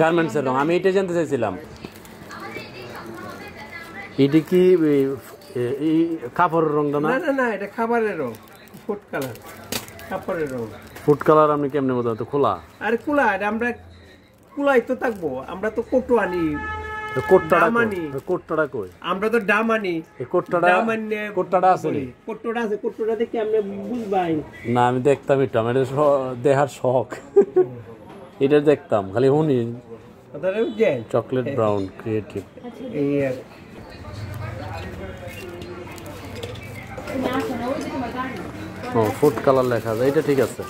গার্মেন্টসের রং। আমি এটা জানতে চাইছিলাম, এটা কি এই কাপড়ের রংটা? না না না, এটা খাবারের রং, ফুড কালার, কাপড়ের রং। ফুড কালার আপনি কেমনে মতো খোলা? আরে খোলা, আমরা খোলাই তো থাকবো, আমরা তো কোটো আনি। কোটটা কই? আমরা তো ডাম আনি। কোটটা আছে নি? কোটটা আছে, কোটটা দেখে আমরা বুঝবাই না। আমি দেখতাম এটা, আমার দেখার শখ। এটা দেখতাম খালি হুনি। Chocolate brown creative. Food colour লেখা আছে, এটা ঠিক আছে।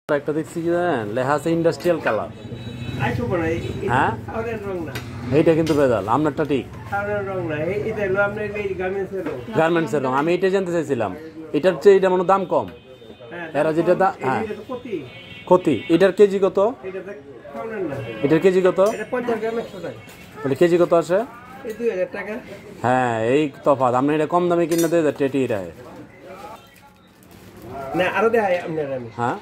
একটা দেখছি কি জানেন, লেখা আছে ইন্ডাস্ট্রিয়াল কালার। হ্যাঁ, এইটা কিন্তু বেজাল, আপনারটা ঠিক। গার্মেন্টসের রং। আমি এটা জানতে চাইছিলাম, এটার চেয়ে এটা মনে দাম কম। এরা যেটা দাম, হ্যাঁ ক্ষতি। এটার কেজি কত? এটার কেজি কত? এটা কেজি কত আসে? হ্যাঁ, এই তফাৎ। আপনি এটা কম দামে কিনে দিয়ে টেটি এটা। হ্যাঁ,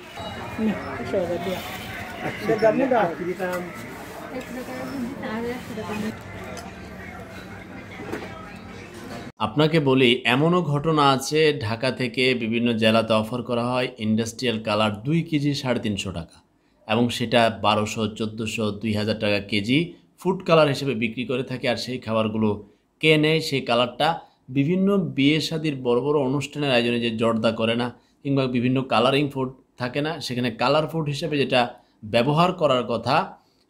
আপনাকে বলি, এমনও ঘটনা আছে ঢাকা থেকে বিভিন্ন জেলাতে অফার করা হয় ইন্ডাস্ট্রিয়াল কালার 2 কেজি 350 টাকা, এবং সেটা 1200, 1400, 2000 টাকা কেজি ফুড কালার হিসেবে বিক্রি করে থাকে। আর সেই খাবারগুলো কে নেয়? সেই কালারটা বিভিন্ন বিয়ে শাদির বড় বড় অনুষ্ঠানের আয়োজনে যে জর্দা করে না, কিংবা বিভিন্ন কালারিং ফুড থাকে না, সেখানে কালার ফুড হিসেবে যেটা ব্যবহার করার কথা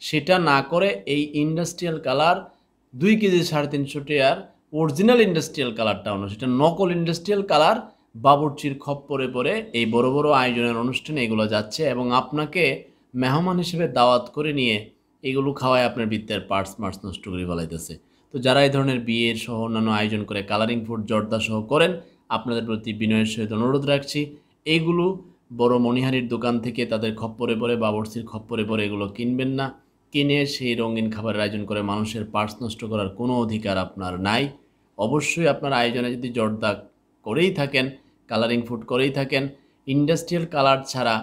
সেটা না করে এই ইন্ডাস্ট্রিয়াল কালার 2 কেজি 350 টাকার অরিজিনাল ইন্ডাস্ট্রিয়াল কালারটা অন্য, সেটা নকল ইন্ডাস্ট্রিয়াল কালার বাবুর্চির খপ্পরে পরে এই বড় বড় আয়োজনের অনুষ্ঠানে এগুলো যাচ্ছে, এবং আপনাকে মেহমান হিসেবে দাওয়াত করে নিয়ে এগুলো খাওয়ায় আপনার বৃত্তের পার্টস নষ্ট করে ফেলাইতেছে। তো যারা এই ধরনের বিয়ের সহ অন্যান্য আয়োজন করে কালারিং ফুড জর্দা সহ করেন, আপনাদের প্রতি বিনয়ের সহিত অনুরোধ রাখছি, এইগুলো বড় মণিহারির দোকান থেকে তাদের খপ্পরে পরে, বাবুর্চির খপ্পরে পরে এগুলো কিনবেন না। কিনে সেই রঙিন খাবারের আয়োজন করে মানুষের পার্টস নষ্ট করার কোনো অধিকার আপনার নাই। অবশ্যই আপনার আয়োজনে যদি জর্দা করেই থাকেন, কালারিং ফুড করেই থাকেন, ইন্ডাস্ট্রিয়াল কালার ছাড়া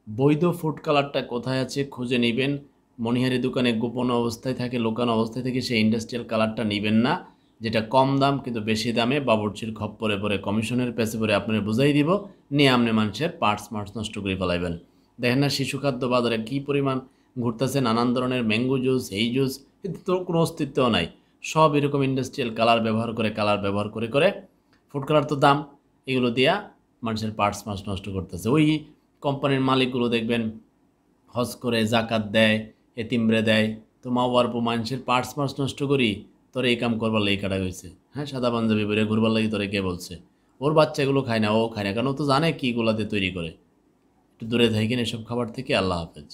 বৈধ ফুড কালারটা কোথায় আছে খুঁজে নেবেন। মণিহারি দোকানে গোপন অবস্থায় থাকে, লুকানো অবস্থায় থেকে সেই ইন্ডাস্ট্রিয়াল কালারটা নেবেন না, যেটা কম দাম কিন্তু বেশি দামে বাবুর্চির খপ্পরে পরে কমিশনের পেছে পরে আপনার বুঝাই দিব, নিয়ে আপনি মানুষের পার্টস নষ্ট করে ফেলাইবেন। দেখেন না শিশু খাদ্য বাজারে কী পরিমাণ ঘুরতেছে, নানান ধরনের ম্যাঙ্গো জুস, এই জুস, কিন্তু তো কোনো অস্তিত্ব নাই। সব এরকম ইন্ডাস্ট্রিয়াল কালার ব্যবহার করে ফুড কালার তো দাম, এগুলো দিয়া মানুষের পার্টস নষ্ট করতেছে। ওই কোম্পানির মালিকগুলো দেখবেন হজ করে জাকাত দেয়, এতিমরে দেয়, তো মা বাবার মানুষের পার্টস নষ্ট করি, তোর এই কাম করবার লাগে কাটা হয়েছে। হ্যাঁ, সাদা পাঞ্জাবি পরে ঘুরবার লাগে তোরে কে বলছে? ওর বাচ্চা এগুলো খায় না, ও খায় না, কারণ ও তো জানে কী গুলাতে তৈরি করে। একটু দূরে থাকেন এসব খাবার থেকে। আল্লাহ হাফেজ।